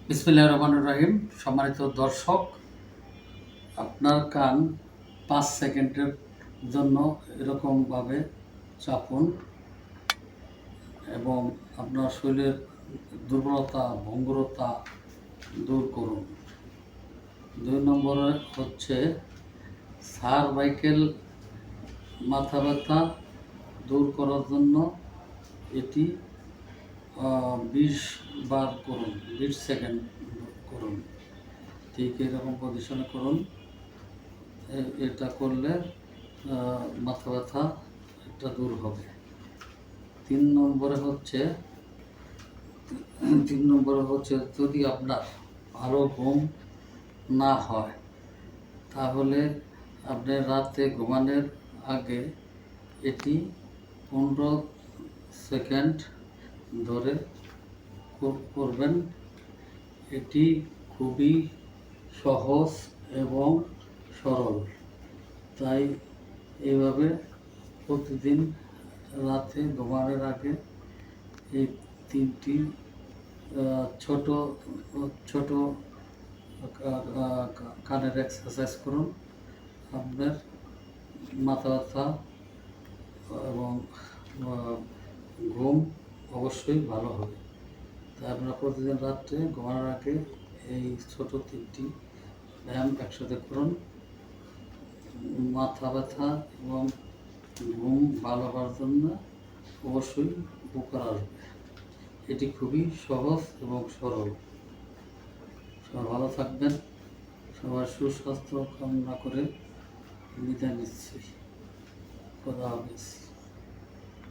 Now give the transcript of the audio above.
বিসমিল্লাহির রহমানির রহিম। সম্মানিত দর্শক, আপনার কান 5 সেকেন্ডের জন্য এরকমভাবে চাপুন এবং আপনার শরীরের দুর্বলতা ভঙ্গুরতা দূর করুন। 2 নম্বরে হচ্ছে সার্ভাইকেল মাথা ব্যথা দূর করার জন্য এটি 20 বার করুন, 20 সেকেন্ড করুন। ঠিক এরকম পজিশনে করুন। এটা করলে মাথা ব্যথা এটা দূর হবে। 3 নম্বরে হচ্ছে যদি আপনার ভালো ঘুম না হয় তাহলে আপনি রাতে ঘুমানোর আগে এটি 15 সেকেন্ড ধরে করবেন। এটি খুবই সহজ এবং সরল, তাই এইভাবে প্রতিদিন রাতে ঘুমানোর আগে এই 3টি ছোট ছোট কানের এক্সারসাইজ করুন। আপনার মাথা ব্যথা এবং ঘুম অবশ্যই ভালো হবে। তাই আপনারা প্রতিদিন রাত্রে ঘুমানোর আগে এই ছোট 3টি ব্যায়াম একসাথে করুন। মাথা ব্যথা এবং ঘুম ভালো হওয়ার জন্য অবশ্যই উপকার আসবে। এটি খুবই সহজ এবং সরল। সবাই ভালো থাকবেন। সবার সুস্বাস্থ্য কামনা করে বিদায় নিচ্ছি। খোদা হাফেজ।